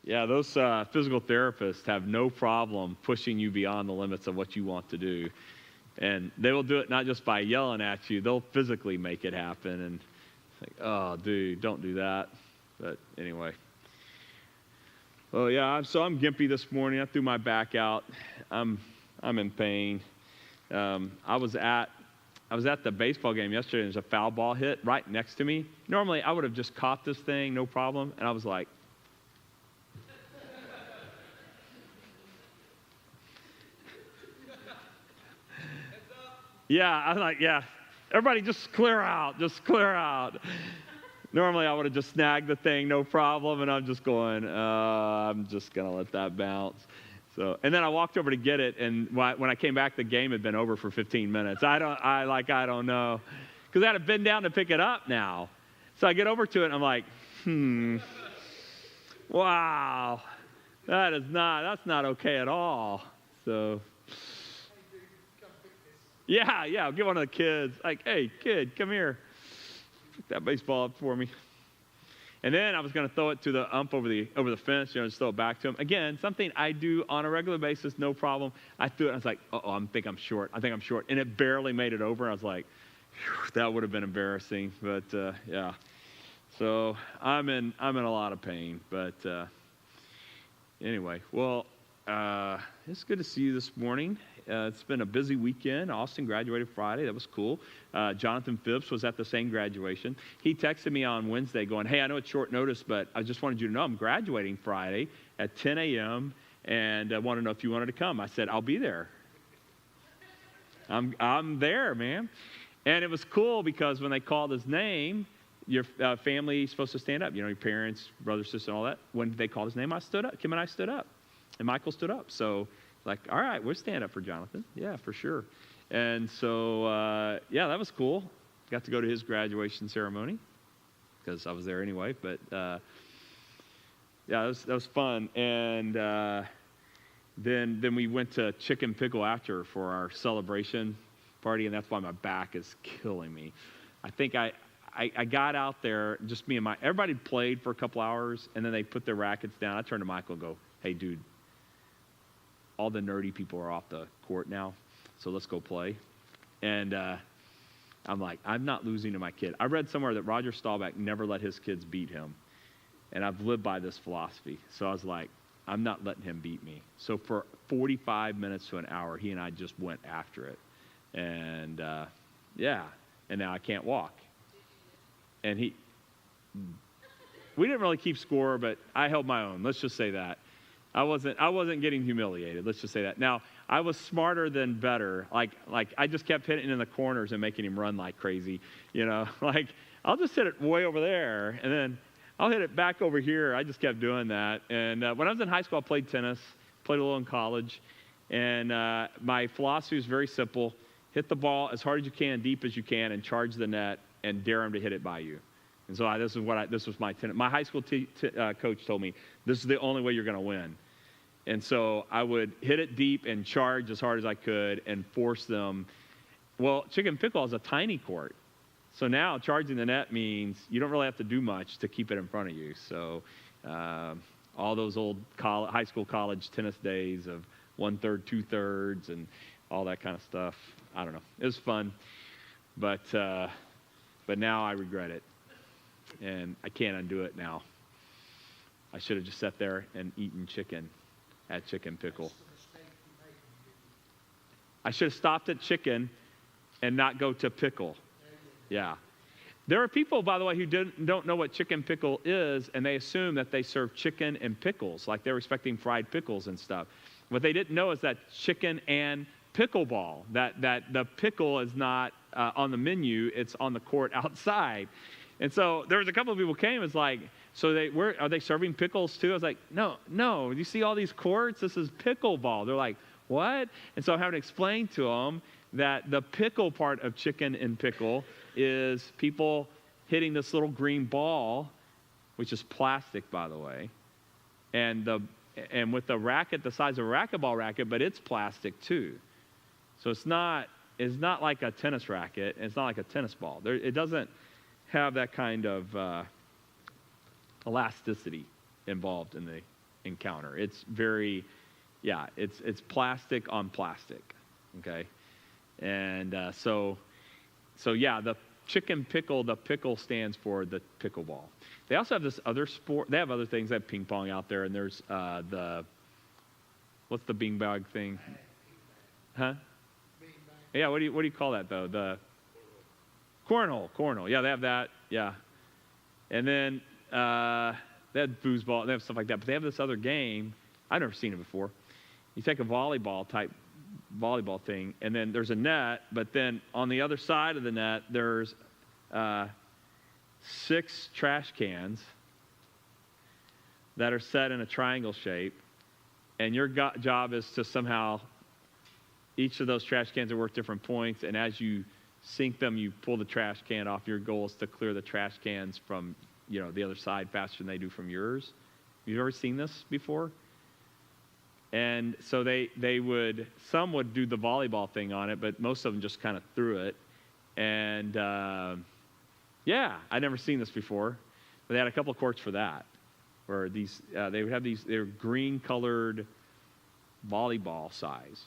Yeah, those physical therapists have no problem pushing you beyond the limits of what you want to do. And they will do it not just by yelling at you, they'll physically make it happen. And it's like, oh, dude, don't do that. But anyway. Well, yeah, I'm gimpy this morning. I threw my back out. I'm in pain. I was at the baseball game yesterday, and there's a foul ball hit right next to me. Normally, I would have just caught this thing, no problem. And I was like, yeah, I was like, yeah, everybody just clear out, Normally, I would have just snagged the thing, no problem, and I'm just going, I'm just going to let that bounce. So, and then I walked over to get it, and when I came back, the game had been over for 15 minutes. I don't know, because I had to bend down to pick it up now. So I get over to it, and I'm like, wow, that's not okay at all. So, yeah, I'll get one of the kids, like, hey, kid, come here. Pick that baseball up for me. And then I was going to throw it to the ump over the fence, just throw it back to him. Again, something I do on a regular basis, no problem. I threw it, and I was like, I think I'm short. And it barely made it over. I was like, that would have been embarrassing. But, yeah. So I'm in a lot of pain. But anyway, well, it's good to see you this morning. It's been a busy weekend. Austin graduated Friday. That was cool. Jonathan Phipps was at the same graduation. He texted me on Wednesday going, hey, I know it's short notice, but I just wanted you to know I'm graduating Friday at 10 a.m., and I want to know if you wanted to come. I said, I'll be there. I'm there, man. And it was cool because when they called his name, your family is supposed to stand up. Your parents, brother, sister, and all that. When they called his name, I stood up. Kim and I stood up. And Michael stood up. So, like, all right, we'll stand up for Jonathan. Yeah, for sure. And so, yeah, that was cool. Got to go to his graduation ceremony because I was there anyway. But, yeah, that was fun. And then we went to Chicken Pickle after for our celebration party, and that's why my back is killing me. I think I got out there, just me and everybody played for a couple hours, and then they put their rackets down. I turned to Michael and go, hey, dude, all the nerdy people are off the court now, so let's go play. And I'm like, I'm not losing to my kid. I read somewhere that Roger Staubach never let his kids beat him, and I've lived by this philosophy. So I was like, I'm not letting him beat me. So for 45 minutes to an hour, he and I just went after it. And, yeah, and now I can't walk. And we didn't really keep score, but I held my own. Let's just say that. I wasn't getting humiliated. Let's just say that. Now, I was smarter than better. Like I just kept hitting in the corners and making him run like crazy. Like I'll just hit it way over there, and then I'll hit it back over here. I just kept doing that. And when I was in high school, I played tennis, played a little in college, and my philosophy is very simple: hit the ball as hard as you can, deep as you can, and charge the net, and dare him to hit it by you. And so this was my tennis. My high school coach told me this is the only way you're going to win. And so I would hit it deep and charge as hard as I could and force them. Well, Chicken Pickle is a tiny court. So now charging the net means you don't really have to do much to keep it in front of you. So all those old high school, college tennis days of 1/3, 2/3, and all that kind of stuff. I don't know. It was fun. But now I regret it. And I can't undo it now. I should have just sat there and eaten chicken at Chicken Pickle. I should have stopped at chicken and not go to pickle. Yeah. There are people, by the way, who don't know what Chicken Pickle is, and they assume that they serve chicken and pickles, like they're expecting fried pickles and stuff. What they didn't know is that chicken and pickleball, that the pickle is not on the menu, it's on the court outside. And so there was a couple of people who came, it's like, so are they serving pickles too? I was like, no, you see all these courts? This is pickleball. They're like, what? And so I'm having to explain to them that the pickle part of chicken and pickle is people hitting this little green ball, which is plastic, by the way, and with the racket the size of a racquetball racket, but it's plastic too. So it's not like a tennis racket, and it's not like a tennis ball. It doesn't have that kind of elasticity involved in encounter. It's very, it's plastic on plastic, okay? And so yeah, the chicken pickle, the pickle stands for the pickleball. They also have this other sport. They have other things. They have ping pong out there, and there's what's the beanbag thing? Huh? Yeah, what do you call that though? The cornhole. Yeah, they have that. Yeah, and then they have foosball. They have stuff like that. But they have this other game. I've never seen it before. You take a volleyball thing, and then there's a net. But then on the other side of the net, there's 6 trash cans that are set in a triangle shape, and your job is to somehow, each of those trash cans are worth different points, and as you sink them, you pull the trash can off. Your goal is to clear the trash cans from, the other side faster than they do from yours. You've ever seen this before? And so some would do the volleyball thing on it, but most of them just kind of threw it. And I'd never seen this before. But they had a couple of courts for that, where they would have they were green-colored volleyball size,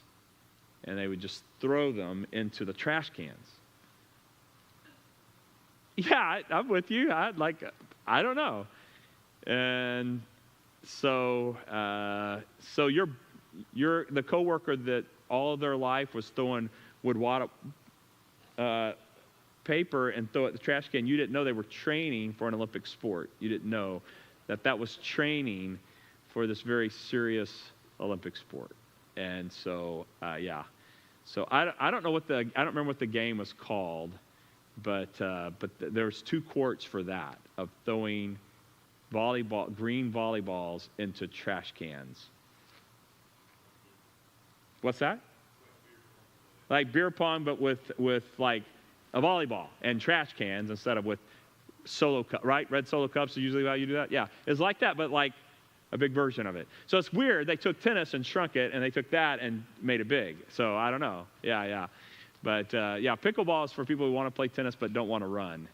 and they would just throw them into the trash cans. Yeah, I'm with you. I don't know. And so you're the coworker that all of their life was would wad up paper and throw it in the trash can. You didn't know they were training for an Olympic sport. You didn't know that was training for this very serious Olympic sport. And so So I don't remember what the game was called, but there's 2 courts for that, of throwing green volleyballs into trash cans. What's that? Like beer pong, but with like a volleyball and trash cans instead of with solo cup, right? Red Solo cups is usually how you do that. Yeah, it's like that, but like a big version of it. So it's weird. They took tennis and shrunk it, and they took that and made it big. So I don't know. Yeah. But pickleball is for people who want to play tennis but don't want to run,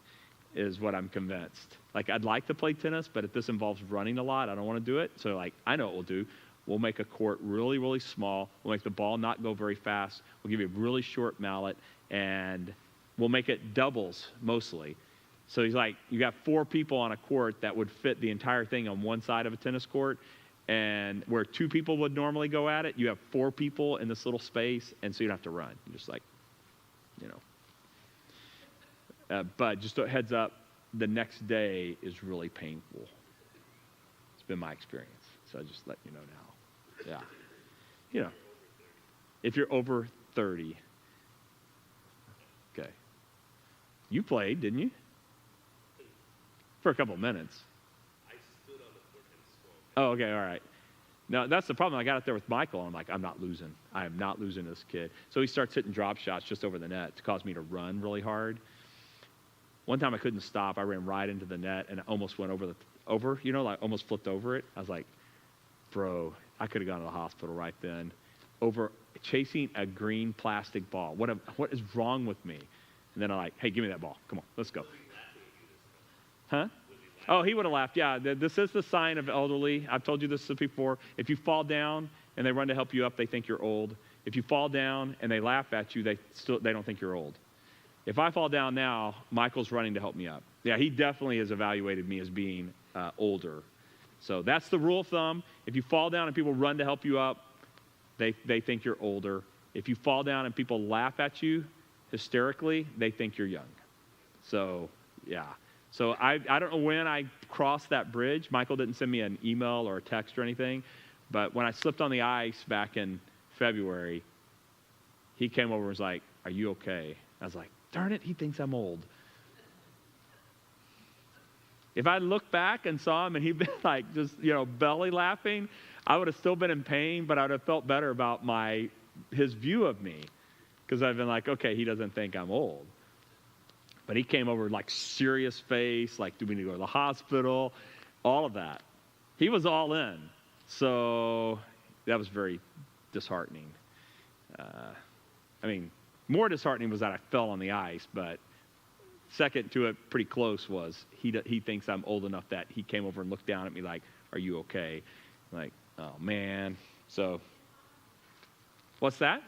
is what I'm convinced. Like, I'd like to play tennis, but if this involves running a lot, I don't want to do it. So I know what we'll do. We'll make a court really, really small. We'll make the ball not go very fast. We'll give you a really short mallet, and we'll make it doubles mostly. So he's like, you got 4 people on a court that would fit the entire thing on one side of a tennis court, and where 2 people would normally go at it, you have 4 people in this little space, and so you don't have to run. You're just like, but just a heads up, the next day is really painful. It's been my experience, so I just let you know now. Yeah. If you're over 30. Okay. You played, didn't you? For a couple of minutes. I stood on the court and swung. Oh, okay, all right. No, that's the problem. I got out there with Michael, and I'm like, I'm not losing. I am not losing this kid. So he starts hitting drop shots just over the net to cause me to run really hard. One time I couldn't stop. I ran right into the net and almost went almost flipped over it. I was like, bro, I could have gone to the hospital right then over chasing a green plastic ball. What is wrong with me? And then I'm like, hey, give me that ball. Come on, let's go. Huh? Oh, he would have laughed. Yeah, this is the sign of elderly. I've told you this before. If you fall down and they run to help you up, they think you're old. If you fall down and they laugh at you, they don't think you're old. If I fall down now, Michael's running to help me up. Yeah, he definitely has evaluated me as being older. So that's the rule of thumb. If you fall down and people run to help you up, they think you're older. If you fall down and people laugh at you hysterically, they think you're young. So, yeah. So I don't know when I crossed that bridge. Michael didn't send me an email or a text or anything. But when I slipped on the ice back in February, he came over and was like, are you okay? I was like, darn it, he thinks I'm old. If I looked back and saw him and he'd been like just, belly laughing, I would have still been in pain, but I would have felt better about his view of me. Because I've been like, okay, he doesn't think I'm old. But he came over like serious face, like, do we need to go to the hospital? All of that. He was all in. So that was very disheartening. More disheartening was that I fell on the ice, but second to it, pretty close, was he thinks I'm old enough that he came over and looked down at me like, are you okay? Like, Oh, man. So, what's that?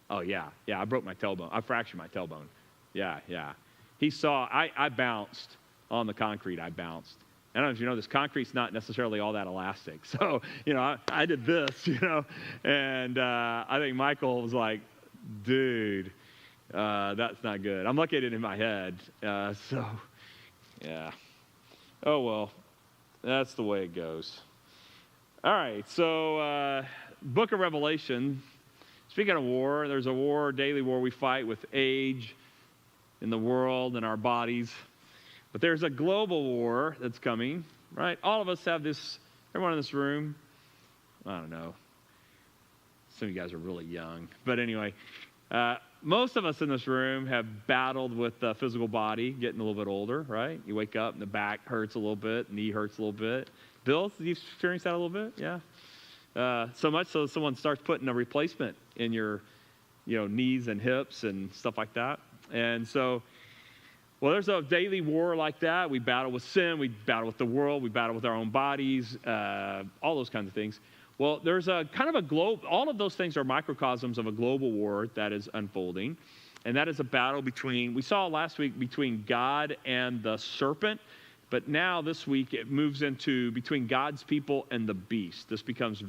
Oh, yeah. Yeah, I broke my tailbone. I fractured my tailbone. Yeah, yeah. He saw, I bounced on the concrete. I bounced. I don't know if you know this, concrete's not necessarily all that elastic. So, I did this, and I think Michael was like, dude, that's not good. I'm looking at it in my head. So, yeah. Oh, well, that's the way it goes. All right, so book of Revelation. Speaking of war, there's a war, daily war we fight with age in the world and our bodies. But there's a global war that's coming, right? All of us have this, everyone in this room, I don't know. Some of you guys are really young. But anyway, most of us in this room have battled with the physical body, getting a little bit older, right? You wake up and the back hurts a little bit, knee hurts a little bit. Bill, have you experienced that a little bit? Yeah. So much so someone starts putting a replacement in your, knees and hips and stuff like that. And so, well, there's a daily war like that. We battle with sin. We battle with the world. We battle with our own bodies, all those kinds of things. Well, there's a kind of a globe. All of those things are microcosms of a global war that is unfolding. And that is a battle we saw last week between God and the serpent. But now this week it moves into between God's people and the beast. This becomes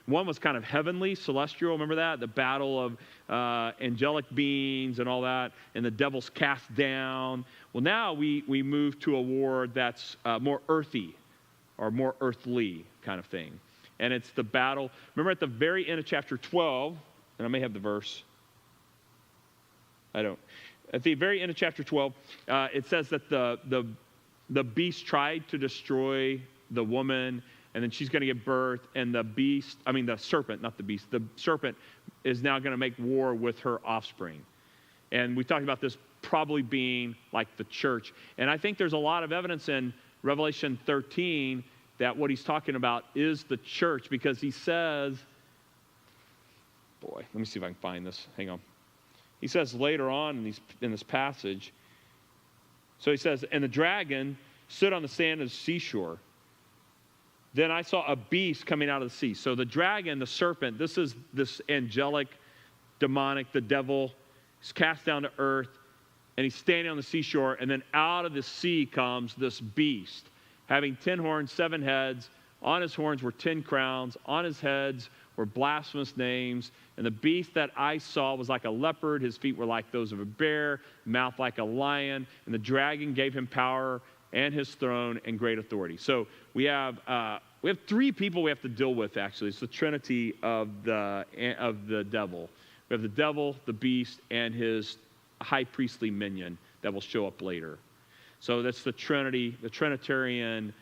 one was kind of heavenly, celestial. Remember that? The battle of angelic beings and all that. And the devil's cast down. Well, now we move to a war that's more earthy or more earthly kind of thing. And it's the battle. Remember at the very end of chapter 12, and I may have the verse. I don't. At the very end of chapter 12, it says that the beast tried to destroy the woman, and then she's going to give birth, and the serpent, not the beast, the serpent is now going to make war with her offspring. And we talked about this probably being like the church. And I think there's a lot of evidence in Revelation 13 that what he's talking about is the church, because he says, let me see if I can find this. Hang on. He says later on in this passage, so he says, and the dragon stood on the sand of the seashore. Then I saw a beast coming out of the sea. So the dragon, the serpent, this is this angelic, demonic, the devil, is cast down to earth, and he's standing on the seashore, and then out of the sea comes this beast, having 10 horns, 7 heads. On his horns were 10 crowns. On his heads were blasphemous names. And the beast that I saw was like a leopard. His feet were like those of a bear, mouth like a lion. And the dragon gave him power and his throne and great authority. So we have 3 people we have to deal with, actually. It's the trinity of the devil. We have the devil, the beast, and his high priestly minion that will show up later. So that's the Trinity, the Trinitarian,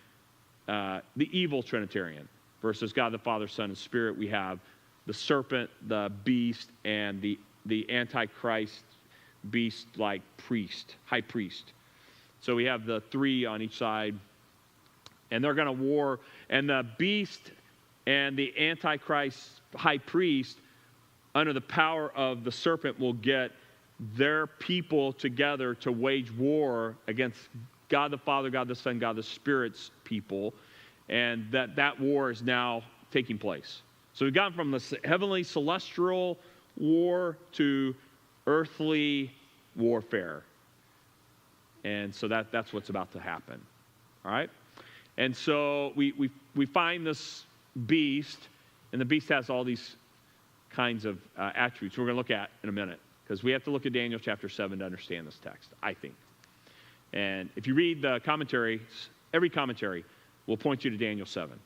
the evil Trinitarian versus God the Father, Son, and Spirit. We have the serpent, the beast, and the Antichrist beast-like priest, high priest. So we have the 3 on each side, and they're going to war. And the beast and the Antichrist high priest, under the power of the serpent, will get their people together to wage war against God the Father, God the Son, God the Spirit's people, and that war is now taking place. So we've gone from the heavenly celestial war to earthly warfare. And so that's what's about to happen. All right? And so we find this beast, and the beast has all these kinds of attributes we're going to look at in a minute, because we have to look at Daniel chapter 7 to understand this text, I think. And if you read the commentaries, every commentary will point you to Daniel 7.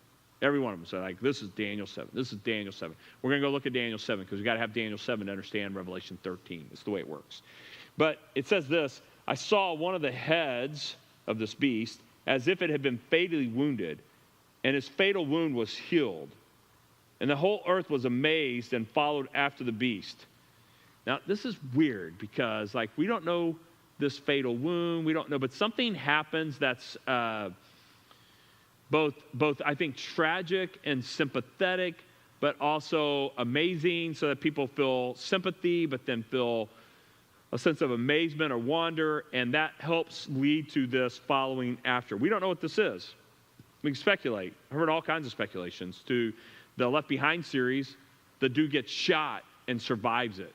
Every one of them. So like, this is Daniel 7. This is Daniel 7. We're going to go look at Daniel 7 because we've got to have Daniel 7 to understand Revelation 13. It's the way it works. But it says this, I saw one of the heads of this beast as if it had been fatally wounded, and his fatal wound was healed. And the whole earth was amazed and followed after the beast. Now, this is weird because, we don't know this fatal wound. We don't know, but something happens that's both I think, tragic and sympathetic, but also amazing, so that people feel sympathy, but then feel a sense of amazement or wonder, and that helps lead to this following after. We don't know what this is. We can speculate. I've heard all kinds of speculations. To the Left Behind series, the dude gets shot and survives it,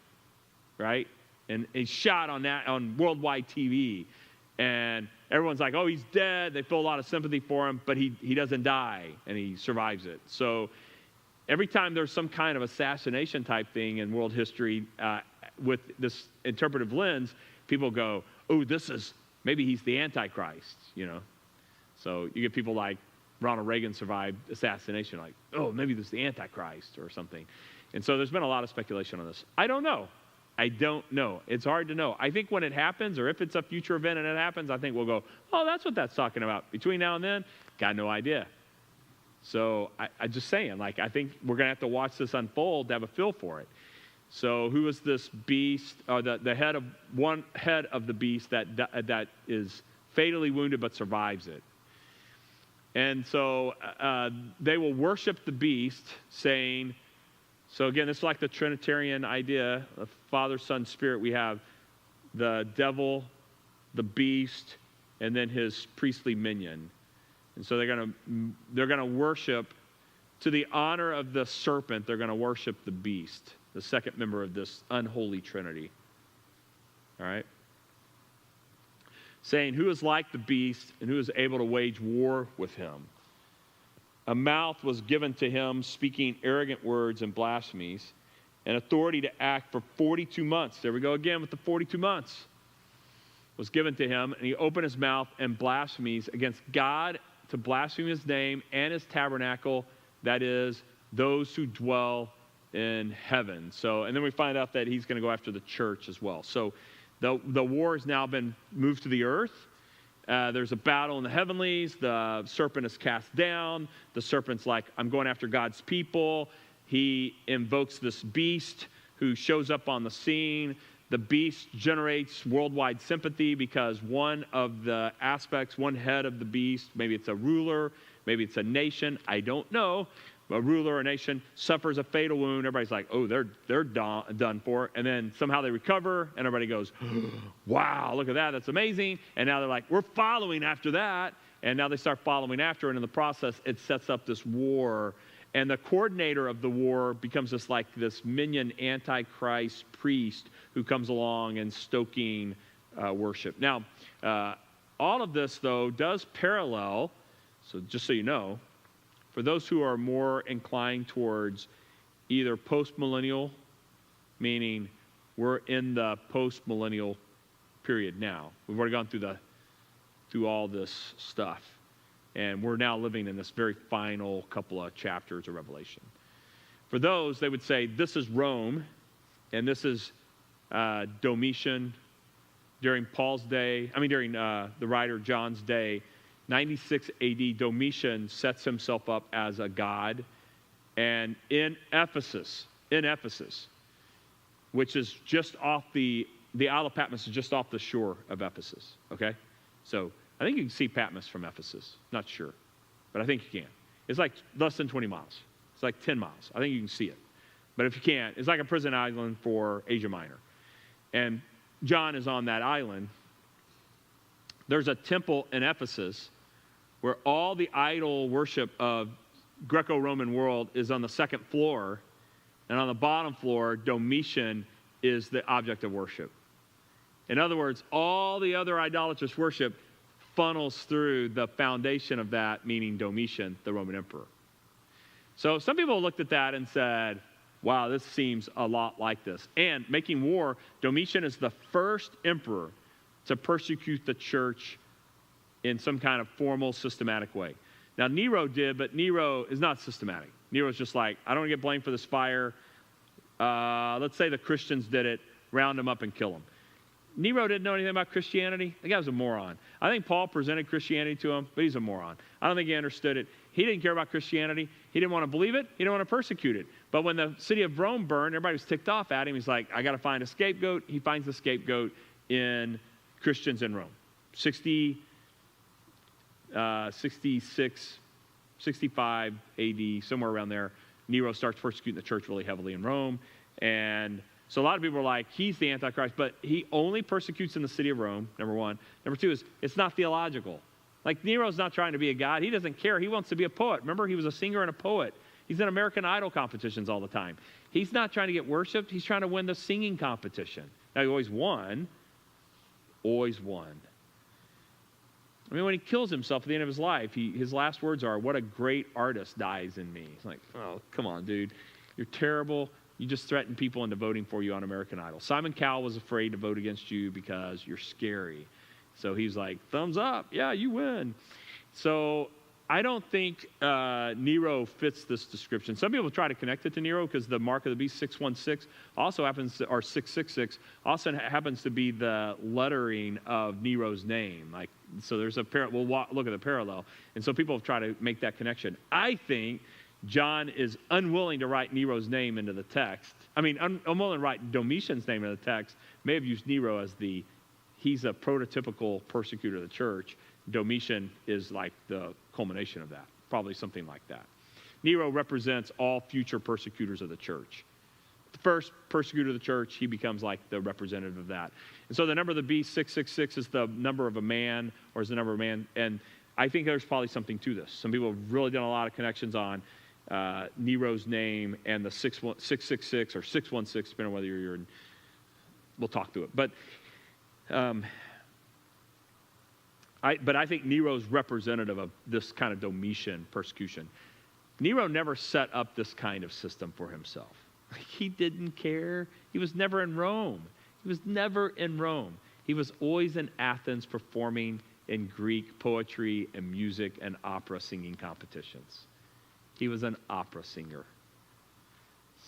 right? And he's shot on worldwide TV. And everyone's like, oh, he's dead. They feel a lot of sympathy for him, but he doesn't die, and he survives it. So every time there's some kind of assassination type thing in world history with this interpretive lens, people go, oh, maybe he's the Antichrist, you know? So you get people like Ronald Reagan survived assassination, like, oh, maybe this is the Antichrist or something. And so there's been a lot of speculation on this. I don't know. It's hard to know. I think when it happens, or if it's a future event and it happens, I think we'll go, oh, that's what that's talking about. Between now and then, got no idea. So I'm just saying, like, I think we're going to have to watch this unfold to have a feel for it. So who is this beast, or the head of one head of the beast that is fatally wounded but survives it? And so they will worship the beast, saying, so again, it's like the Trinitarian idea of Father, Son, Spirit. We have the devil, the beast, and then his priestly minion. And so they're going to worship, to the honor of the serpent, they're going to worship the beast, the second member of this unholy Trinity. All right? Saying, who is like the beast and who is able to wage war with him? A mouth was given to him, speaking arrogant words and blasphemies, and authority to act for 42 months. There we go again with the 42 months. Was given to him, and he opened his mouth and blasphemies against God, to blaspheme his name and his tabernacle, that is, those who dwell in heaven. So, and then we find out that he's going to go after the church as well. So the war has now been moved to the earth. There's a battle in the heavenlies. The serpent is cast down. The serpent's like, I'm going after God's people. He invokes this beast who shows up on the scene. The beast generates worldwide sympathy because one of the aspects, one head of the beast, maybe it's a ruler, maybe it's a nation, I don't know, a ruler or a nation suffers a fatal wound. Everybody's like, oh, they're done for. And then somehow they recover, and everybody goes, wow, look at that, that's amazing. And now they're like, we're following after that. And now they start following after, and in the process, it sets up this war. And the coordinator of the war becomes this minion antichrist priest who comes along and stoking worship. Now, all of this, though, does parallel, so just so you know, for those who are more inclined towards either post-millennial, meaning we're in the post-millennial period now. We've already gone through all this stuff. And we're now living in this very final couple of chapters of Revelation. For those, they would say, this is Rome, and this is Domitian during Paul's day, during the writer John's day, 96 AD, Domitian sets himself up as a god. And in Ephesus, which is just off the Isle of Patmos is just off the shore of Ephesus, okay? So I think you can see Patmos from Ephesus. Not sure, but I think you can. It's like less than 20 miles. It's like 10 miles. I think you can see it. But if you can't, it's like a prison island for Asia Minor. And John is on that island. There's a temple in Ephesus where all the idol worship of Greco-Roman world is on the second floor, and on the bottom floor, Domitian is the object of worship. In other words, all the other idolatrous worship funnels through the foundation of that, meaning Domitian, the Roman emperor. So some people looked at that and said, wow, this seems a lot like this. And making war, Domitian is the first emperor to persecute the church in some kind of formal, systematic way. Now, Nero did, but Nero is not systematic. Nero's just like, I don't want to get blamed for this fire. Let's say the Christians did it, round them up and kill them. Nero didn't know anything about Christianity. The guy was a moron. I think Paul presented Christianity to him, but he's a moron. I don't think he understood it. He didn't care about Christianity. He didn't want to believe it. He didn't want to persecute it. But when the city of Rome burned, everybody was ticked off at him. He's like, I got to find a scapegoat. He finds the scapegoat in Christians in Rome. 66, 65 AD, somewhere around there, Nero starts persecuting the church really heavily in Rome. And so a lot of people are like, he's the Antichrist, but he only persecutes in the city of Rome, number one. Number two is, it's not theological. Like, Nero's not trying to be a god. He doesn't care. He wants to be a poet. Remember, he was a singer and a poet. He's in American Idol competitions all the time. He's not trying to get worshiped. He's trying to win the singing competition. Now, he always won. Always won. I mean, when he kills himself at the end of his life, his last words are, "What a great artist dies in me." It's like, oh, come on, dude. You're terrible. You just threatened people into voting for you on American Idol. Simon Cowell was afraid to vote against you because you're scary. So he's like, thumbs up. Yeah, you win. So I don't think Nero fits this description. Some people try to connect it to Nero because the mark of the beast, 616, also happens to, or 666, also happens to be the lettering of Nero's name. Like, so there's a we'll look at the parallel. And so people have tried to make that connection. I think John is unwilling to write Nero's name into the text. I mean, unwilling to write Domitian's name into the text. May have used Nero as he's a prototypical persecutor of the church. Domitian is like the culmination of that, probably something like that. Nero represents all future persecutors of the church. The first persecutor of the church, he becomes like the representative of that. And so the number of the beast, 666, is the number of a man, or is the number of a man. And I think there's probably something to this. Some people have really done a lot of connections on Nero's name and the 666 or 616, depending on whether you're in. We'll talk through it. But I think Nero's representative of this kind of Domitian persecution. Nero never set up this kind of system for himself. He didn't care. He was never in Rome. He was never in Rome. He was always in Athens performing in Greek poetry and music and opera singing competitions. He was an opera singer.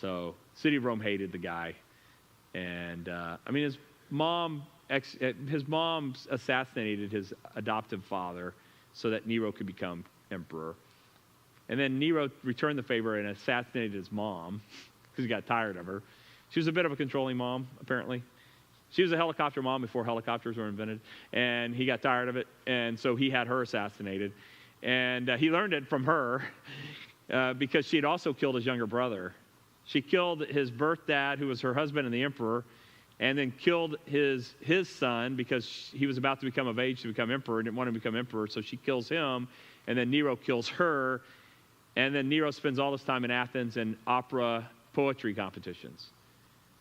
So, city of Rome hated the guy. And, his mom assassinated his adoptive father so that Nero could become emperor. And then Nero returned the favor and assassinated his mom because he got tired of her. She was a bit of a controlling mom, apparently. She was a helicopter mom before helicopters were invented, and he got tired of it, and so he had her assassinated. And he learned it from her because she had also killed his younger brother. She killed his birth dad, who was her husband and the emperor, and then killed his son because he was about to become of age to become emperor and didn't want to become emperor, so she kills him, and then Nero kills her, and then Nero spends all this time in Athens in opera poetry competitions.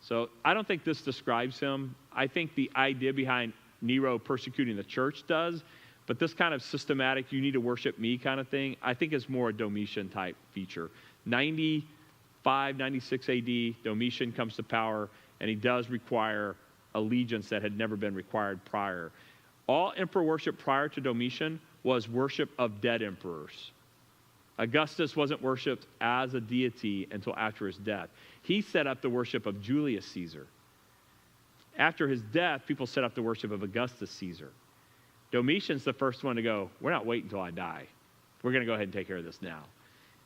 So I don't think this describes him. I think the idea behind Nero persecuting the church does, but this kind of systematic, you need to worship me kind of thing, I think is more a Domitian type feature. 95, 96 AD, Domitian comes to power, and he does require allegiance that had never been required prior. All emperor worship prior to Domitian was worship of dead emperors. Augustus wasn't worshipped as a deity until after his death. He set up the worship of Julius Caesar. After his death, people set up the worship of Augustus Caesar. Domitian's the first one to go, we're not waiting until I die. We're going to go ahead and take care of this now.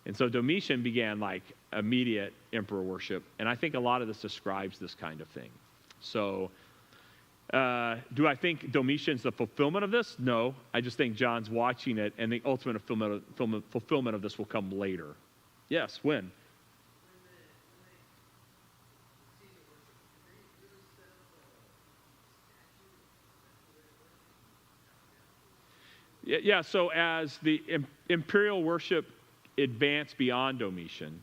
And so Domitian began like immediate emperor worship. And I think a lot of this describes this kind of thing. So do I think Domitian's the fulfillment of this? No. I just think John's watching it, and the ultimate fulfillment of this will come later. Yes, when? Yeah, so as the imperial worship advanced beyond Domitian,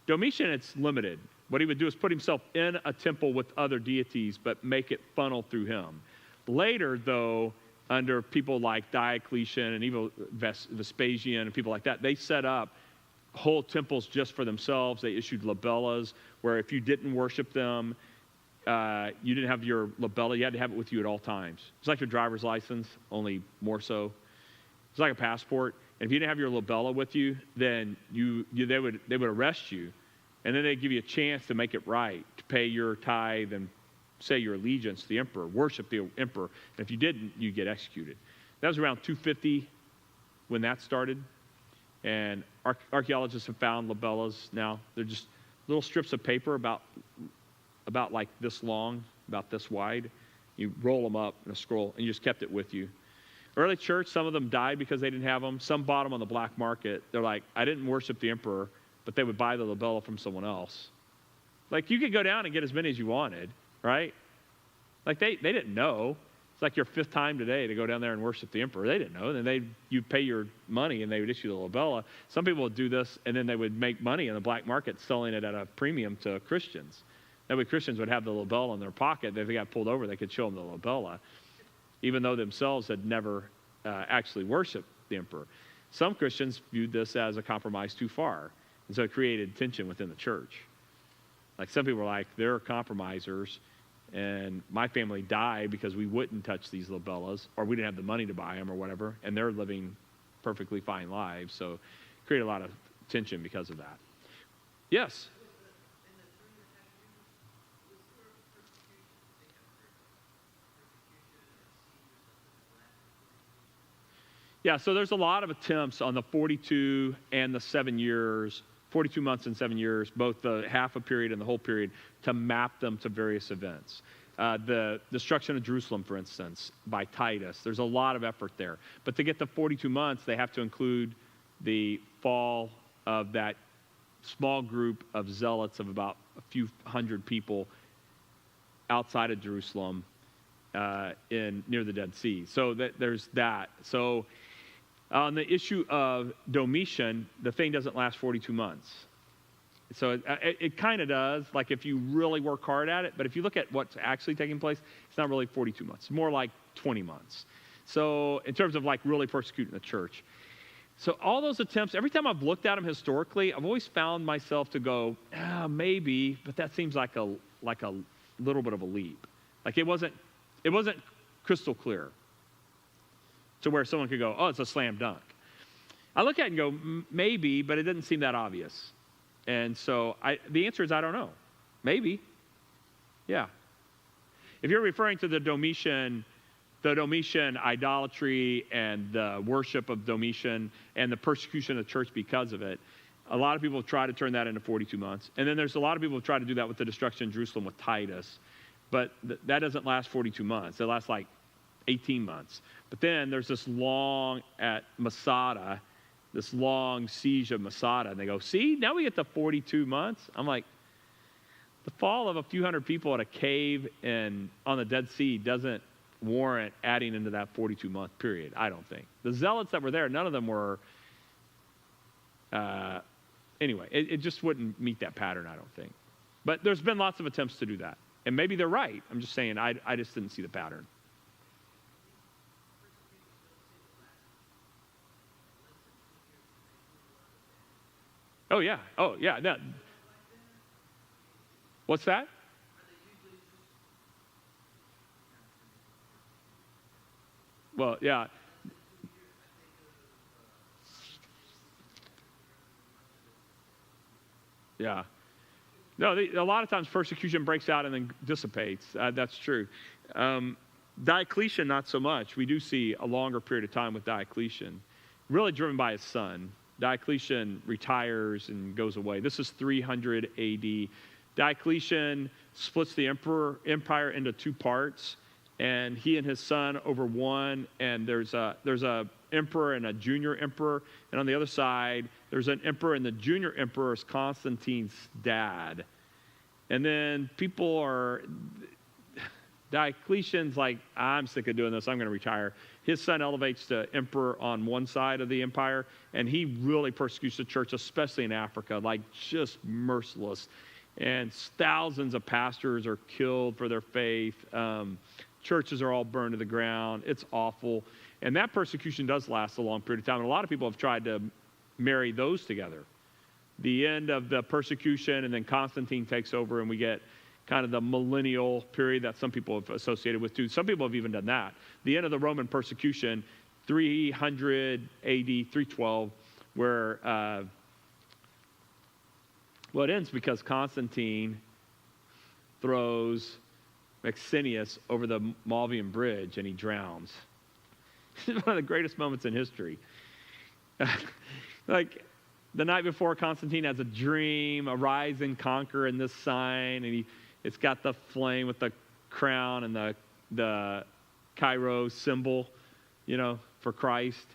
it's limited. What he would do is put himself in a temple with other deities, but make it funnel through him. Later, though, under people like Diocletian and even Vespasian and people like that, they set up whole temples just for themselves. They issued labellas where if you didn't worship them, you didn't have your labella. You had to have it with you at all times. It's like your driver's license, only more so. It's like a passport. And if you didn't have your labella with you, then they would arrest you. And then they'd give you a chance to make it right, to pay your tithe and say your allegiance to the emperor, worship the emperor. And if you didn't, you'd get executed. That was around 250 when that started. And archaeologists have found labellas now. They're just little strips of paper about like this long, about this wide. You roll them up in a scroll, and you just kept it with you. Early church, some of them died because they didn't have them. Some bought them on the black market. They're like, I didn't worship the emperor, but they would buy the labella from someone else. Like, you could go down and get as many as you wanted, right? Like, they didn't know. It's like your 5th time today to go down there and worship the emperor. They didn't know. And then you'd pay your money and they would issue the labella. Some people would do this and then they would make money in the black market selling it at a premium to Christians. That way Christians would have the labella in their pocket. If they got pulled over, they could show them the labella, even though themselves had never actually worshiped the emperor. Some Christians viewed this as a compromise too far. And so it created tension within the church. Like some people were like, they're compromisers. And my family died because we wouldn't touch these labellas, or we didn't have the money to buy them or whatever, and they're living perfectly fine lives. So it created a lot of tension because of that. Yes? Yeah, so there's a lot of attempts on the 42 and the 7 years, 42 months and 7 years, both the half a period and the whole period, to map them to various events. The destruction of Jerusalem, for instance, by Titus, there's a lot of effort there. But to get the 42 months, they have to include the fall of that small group of zealots of about a few hundred people outside of Jerusalem near the Dead Sea. So there's that. So on the issue of Domitian, the thing doesn't last 42 months. So it kind of does, like if you really work hard at it. But if you look at what's actually taking place, it's not really 42 months. It's more like 20 months. So in terms of like really persecuting the church. So all those attempts, every time I've looked at them historically, I've always found myself to go, maybe, but that seems like a little bit of a leap. Like it wasn't crystal clear to where someone could go, oh, it's a slam dunk. I look at it and go, maybe, but it doesn't seem that obvious. And so the answer is I don't know. Maybe. Yeah. If you're referring to the Domitian idolatry and the worship of Domitian and the persecution of the church because of it, a lot of people try to turn that into 42 months. And then there's a lot of people who try to do that with the destruction of Jerusalem with Titus. But that doesn't last 42 months. It lasts like 18 months. But then there's this long at Masada, this long siege of Masada. And they go, see, now we get to 42 months. I'm like, the fall of a few hundred people at a cave on the Dead Sea doesn't warrant adding into that 42-month period, I don't think. The zealots that were there, none of them were, anyway, it just wouldn't meet that pattern, I don't think. But there's been lots of attempts to do that. And maybe they're right. I'm just saying, I just didn't see the pattern. Oh, yeah. No. What's that? Well, yeah. Yeah. No, a lot of times persecution breaks out and then dissipates. That's true. Diocletian, not so much. We do see a longer period of time with Diocletian, really driven by his son. Diocletian retires and goes away. This is 300 AD. Diocletian splits the empire into two parts, and he and his son over one, and there's a emperor and a junior emperor, and on the other side, there's an emperor, and the junior emperor is Constantine's dad. And then Diocletian's like, I'm sick of doing this, I'm going to retire. His son elevates to emperor on one side of the empire, and he really persecutes the church, especially in Africa, like just merciless. And thousands of pastors are killed for their faith. Churches are all burned to the ground. It's awful. And that persecution does last a long period of time. And a lot of people have tried to marry those together. The end of the persecution, and then Constantine takes over, and we get kind of the millennial period that some people have associated with too. Some people have even done that. The end of the Roman persecution, 300 AD, 312, where, it ends because Constantine throws Maxinius over the Malvian Bridge and he drowns. It's one of the greatest moments in history. Like, the night before, Constantine has a dream, arise and conquer in this sign, and it's got the flame with the crown and the Cairo symbol, for Christ.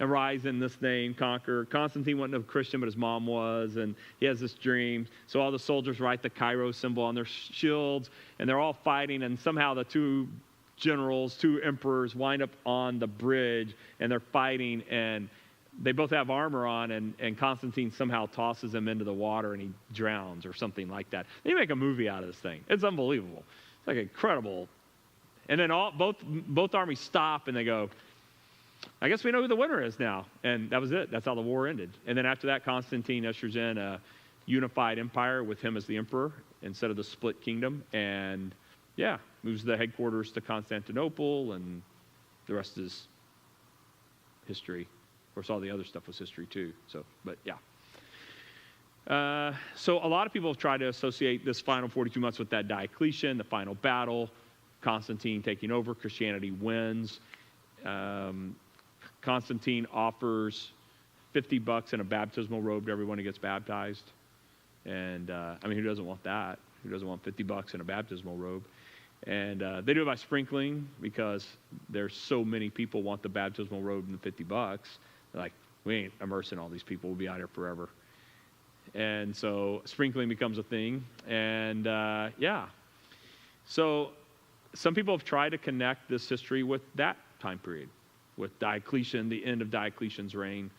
Arise in this name, conquer. Constantine wasn't a Christian, but his mom was, and he has this dream. So all the soldiers write the Cairo symbol on their shields, and they're all fighting, and somehow the two generals, 2 emperors wind up on the bridge, and they're fighting, and they both have armor on, and Constantine somehow tosses him into the water, and he drowns or something like that. They make a movie out of this thing. It's unbelievable. It's like incredible. And then both armies stop, and they go, I guess we know who the winner is now. And that was it. That's how the war ended. And then after that, Constantine ushers in a unified empire with him as the emperor instead of the split kingdom. And yeah, moves the headquarters to Constantinople, and the rest is history. Of course, all the other stuff was history too. So, but yeah. So a lot of people have tried to associate this final 42 months with that Diocletian, the final battle, Constantine taking over, Christianity wins. Constantine offers $50 and a baptismal robe to everyone who gets baptized. And I mean, who doesn't want that? Who doesn't want $50 and a baptismal robe? And they do it by sprinkling, because there's so many people want the baptismal robe and the $50. They're like, we ain't immersing all these people. We'll be out here forever. And so sprinkling becomes a thing. And yeah. So some people have tried to connect this history with that time period, with Diocletian, the end of Diocletian's reign.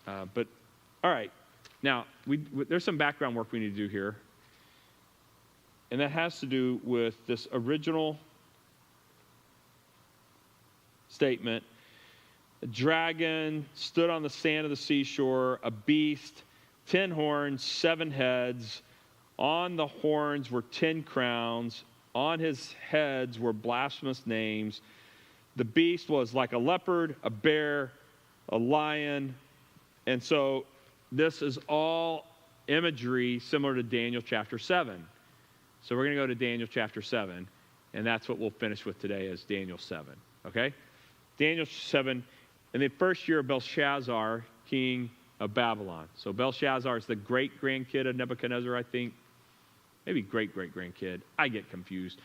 But all right. Now, there's some background work we need to do here. And that has to do with this original statement. A dragon stood on the sand of the seashore, a beast, 10 horns, 7 heads. On the horns were 10 crowns. On his heads were blasphemous names. The beast was like a leopard, a bear, a lion. And so this is all imagery similar to Daniel chapter 7. So we're going to go to Daniel chapter 7, and that's what we'll finish with today, is Daniel 7, okay? Daniel 7, in the first year of Belshazzar, king of Babylon. So Belshazzar is the great-grandkid of Nebuchadnezzar, I think. Maybe great-great-grandkid. I get confused.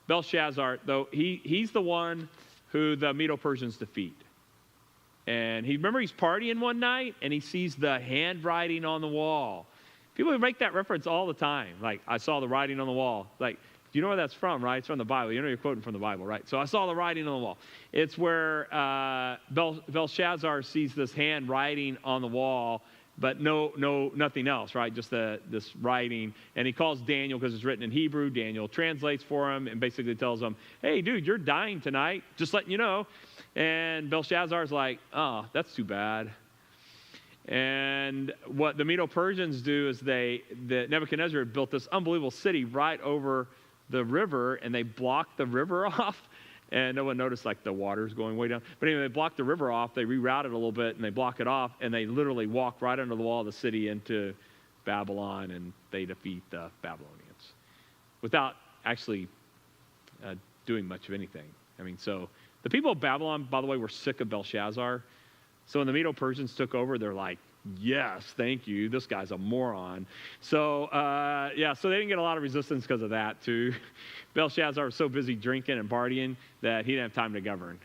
Belshazzar, though, he's the one who the Medo-Persians defeat. And remember he's partying one night, and he sees the handwriting on the wall. People make that reference all the time. Like, I saw the writing on the wall. Like, do you know where that's from, right? It's from the Bible. You know you're quoting from the Bible, right? So I saw the writing on the wall. It's where Belshazzar sees this handwriting on the wall, but nothing else, right? Just this writing. And he calls Daniel because it's written in Hebrew. Daniel translates for him and basically tells him, hey, dude, you're dying tonight. Just letting you know. And Belshazzar's like, oh, that's too bad. And what the Medo-Persians do is Nebuchadnezzar built this unbelievable city right over the river, and they blocked the river off. And no one noticed, like, the water's going way down. But anyway, they blocked the river off, they reroute it a little bit, and they block it off, and they literally walk right under the wall of the city into Babylon, and they defeat the Babylonians without actually doing much of anything. I mean, so the people of Babylon, by the way, were sick of Belshazzar. So when the Medo-Persians took over, they're like, yes, thank you. This guy's a moron. So, so they didn't get a lot of resistance because of that, too. Belshazzar was so busy drinking and partying that he didn't have time to govern.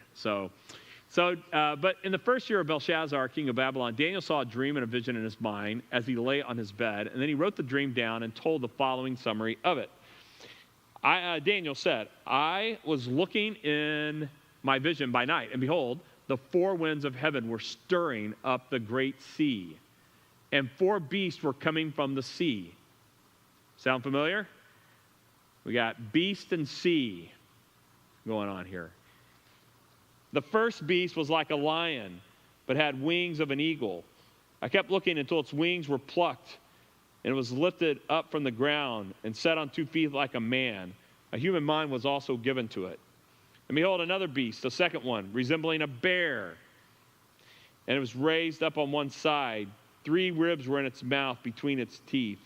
But in the first year of Belshazzar, king of Babylon, Daniel saw a dream and a vision in his mind as he lay on his bed. And then he wrote the dream down and told the following summary of it. Daniel said, I was looking in my vision by night, and behold, the 4 winds of heaven were stirring up the great sea, and 4 beasts were coming from the sea. Sound familiar? We got beast and sea going on here. The first beast was like a lion, but had wings of an eagle. I kept looking until its wings were plucked, and it was lifted up from the ground and set on 2 feet like a man. A human mind was also given to it. And behold, another beast, the second one, resembling a bear. And it was raised up on one side. 3 ribs were in its mouth between its teeth.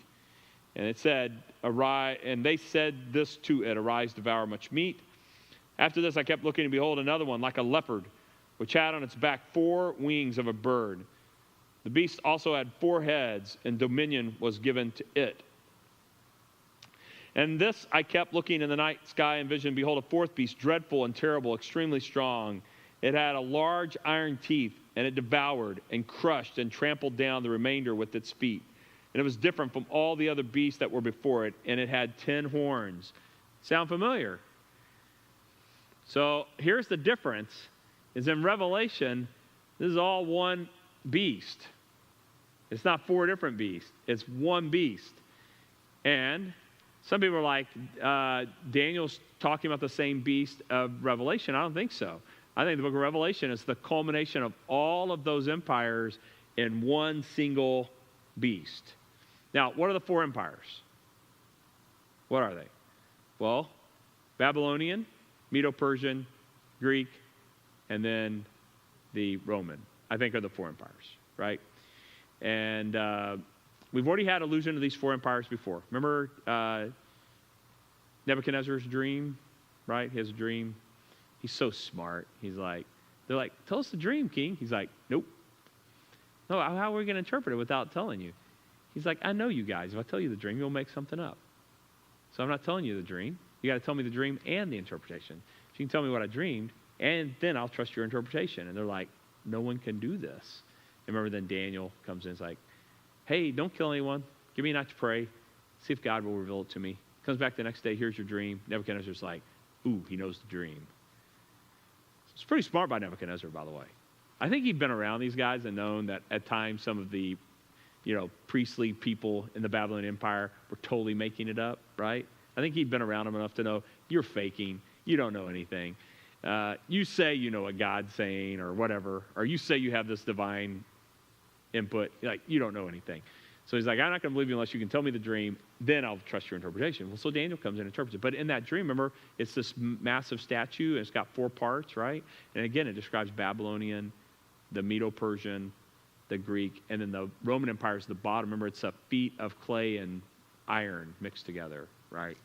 And it said, arise, and they said this to it, arise, devour much meat. After this I kept looking, and behold, another one, like a leopard, which had on its back 4 wings of a bird. The beast also had 4 heads, and dominion was given to it. And this I kept looking in the night sky and vision. Behold, a 4th beast, dreadful and terrible, extremely strong. It had a large iron teeth, and it devoured and crushed and trampled down the remainder with its feet. And it was different from all the other beasts that were before it, and it had 10 horns. Sound familiar? So here's the difference, is in Revelation, this is all one beast. It's not 4 different beasts. It's one beast. And some people are like, Daniel's talking about the same beast of Revelation. I don't think so. I think the book of Revelation is the culmination of all of those empires in one single beast. Now, what are the 4 empires? What are they? Well, Babylonian, Medo-Persian, Greek, and then the Roman, I think, are the 4 empires, right? And we've already had allusion to these 4 empires before. Remember Nebuchadnezzar's dream, right? He has a dream. He's so smart. They're like, tell us the dream, king. He's like, nope. No, how are we going to interpret it without telling you? He's like, I know you guys. If I tell you the dream, you'll make something up. So I'm not telling you the dream. You got to tell me the dream and the interpretation. So you can tell me what I dreamed, and then I'll trust your interpretation. And they're like, no one can do this. And remember, then Daniel comes in and is like, hey, don't kill anyone. Give me a night to pray. See if God will reveal it to me. Comes back the next day, here's your dream. Nebuchadnezzar's like, ooh, he knows the dream. It's pretty smart by Nebuchadnezzar, by the way. I think he'd been around these guys and known that at times some of the, priestly people in the Babylonian Empire were totally making it up, right? I think he'd been around them enough to know, you're faking. You don't know anything. You say you know what God's saying or whatever, or you say you have this divine input. Like, you don't know anything. So he's like, I'm not going to believe you unless you can tell me the dream. Then I'll trust your interpretation. Well, so Daniel comes in and interprets it. But in that dream, remember, it's this massive statue, and it's got 4 parts, right? And again, it describes Babylonian, the Medo-Persian, the Greek, and then the Roman Empire is the bottom. Remember, it's a feet of clay and iron mixed together, right?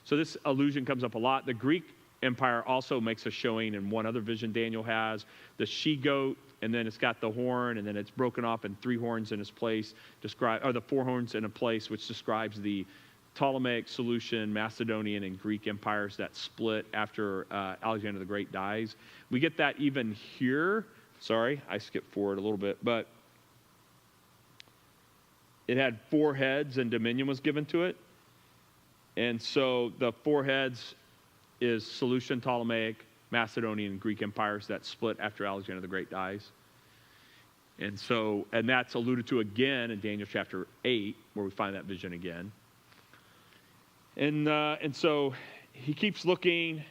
So this allusion comes up a lot. The Greek Empire also makes a showing in one other vision Daniel has. The she-goat, and then it's got the horn, and then it's broken off in 3 horns in its place, or the 4 horns in a place, which describes the Ptolemaic, Seleucian, Macedonian, and Greek empires that split after Alexander the Great dies. We get that even here. Sorry, I skipped forward a little bit, but it had 4 heads, and dominion was given to it. And so the 4 heads is Seleucian, Ptolemaic, Macedonian, and Greek empires that split after Alexander the Great dies. And that's alluded to again in Daniel chapter 8, where we find that vision again. And so he keeps looking.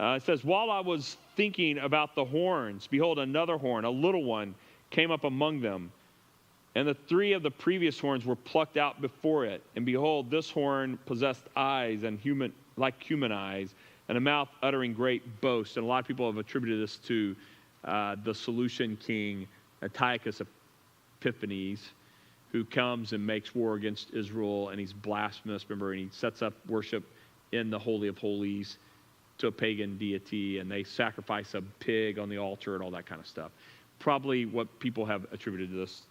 It says, while I was thinking about the horns, behold, another horn, a little one, came up among them. And the 3 of the previous horns were plucked out before it. And behold, this horn possessed eyes and like human eyes, and a mouth uttering great boasts. And a lot of people have attributed this to the Seleucian king, Antiochus Epiphanes, who comes and makes war against Israel, and he's blasphemous, remember, and he sets up worship in the Holy of Holies to a pagan deity, and they sacrifice a pig on the altar and all that kind of stuff. Probably what people have attributed to this.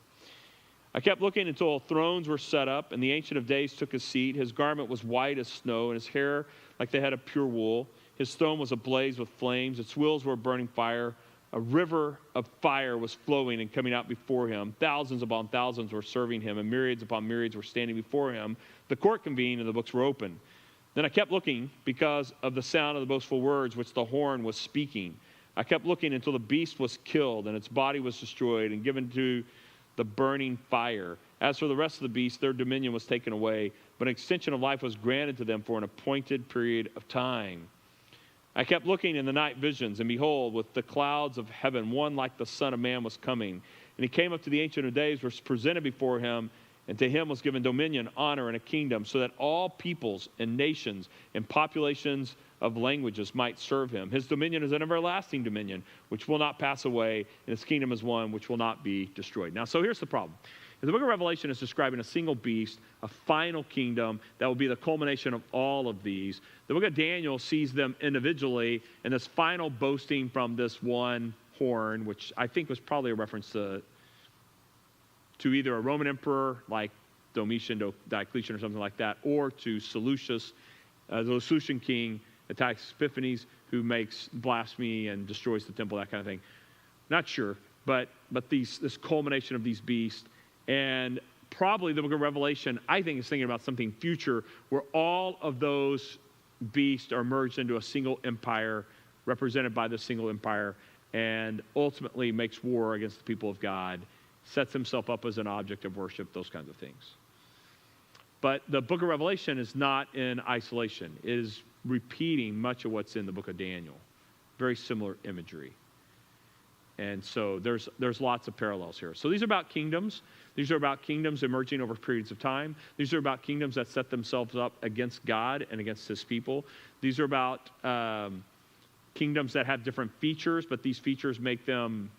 I kept looking until thrones were set up, and the Ancient of Days took his seat. His garment was white as snow, and his hair like the head of pure wool. His throne was ablaze with flames. Its wheels were burning fire. A river of fire was flowing and coming out before him. Thousands upon thousands were serving him, and myriads upon myriads were standing before him. The court convened, and the books were opened. Then I kept looking because of the sound of the boastful words which the horn was speaking. I kept looking until the beast was killed, and its body was destroyed and given to the burning fire. As for the rest of the beasts, their dominion was taken away, but an extension of life was granted to them for an appointed period of time. I kept looking in the night visions, and behold, with the clouds of heaven, one like the Son of Man was coming. And he came up to the Ancient of Days, was presented before him, and to him was given dominion, honor, and a kingdom, so that all peoples and nations and populations of languages might serve him. His dominion is an everlasting dominion, which will not pass away, and his kingdom is one which will not be destroyed. Now, so here's the problem. The book of Revelation is describing a single beast, a final kingdom that will be the culmination of all of these. The book of Daniel sees them individually, and this final boasting from this one horn, which I think was probably a reference to either a Roman emperor like Domitian, Diocletian, or something like that, or to Seleucus, the Seleucian king, Antiochus Epiphanes, who makes blasphemy and destroys the temple, that kind of thing. Not sure, but this culmination of these beasts. And probably the book of Revelation, I think, is thinking about something future where all of those beast are merged into a single empire, represented by the single empire, and ultimately makes war against the people of God, sets himself up as an object of worship, those kinds of things. But the book of Revelation is not in isolation. It is repeating much of what's in the book of Daniel. Very similar imagery. And so there's lots of parallels here. So these are about kingdoms. These are about kingdoms emerging over periods of time. These are about kingdoms that set themselves up against God and against his people. These are about kingdoms that have different features, but these features make them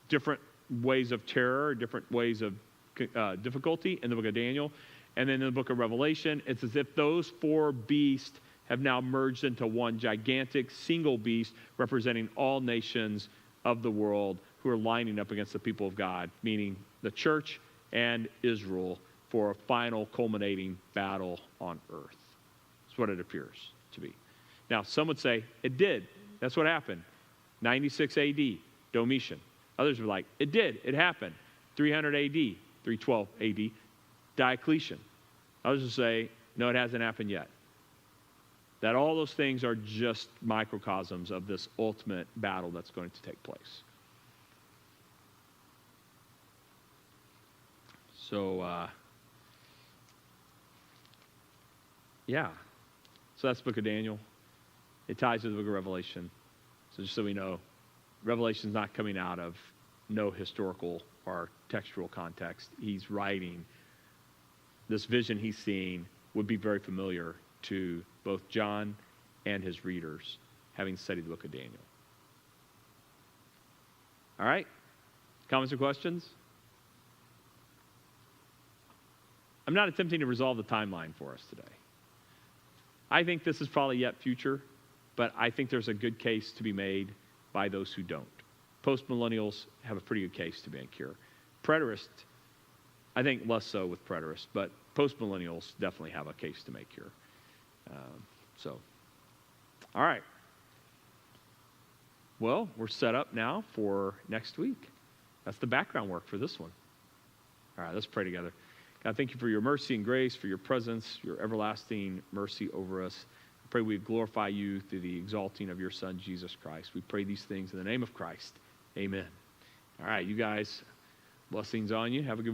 different ways of terror, different ways of difficulty in the book of Daniel. And then in the book of Revelation, it's as if those four beasts have now merged into one gigantic single beast representing all nations of the world who are lining up against the people of God, meaning the church and Israel, for a final culminating battle on earth. That's what it appears to be. Now, some would say it did. That's what happened. 96 AD, Domitian. Others were like, it did. It happened. 300 AD, 312 AD, Diocletian. Others would say, no, it hasn't happened yet. That all those things are just microcosms of this ultimate battle that's going to take place. So, yeah. So that's the book of Daniel. It ties to the book of Revelation. So just so we know, Revelation is not coming out of no historical or textual context. He's writing. This vision he's seeing would be very familiar to both John and his readers, having studied the book of Daniel. All right? Comments or questions? I'm not attempting to resolve the timeline for us today. I think this is probably yet future, but I think there's a good case to be made by those who don't. Postmillennials have a pretty good case to make here. Preterists, I think less so with preterists, but postmillennials definitely have a case to make here. All right. Well, we're set up now for next week. That's the background work for this one. All right, let's pray together. God, thank you for your mercy and grace, for your presence, your everlasting mercy over us. I pray we glorify you through the exalting of your Son, Jesus Christ. We pray these things in the name of Christ. Amen. All right, you guys, blessings on you. Have a good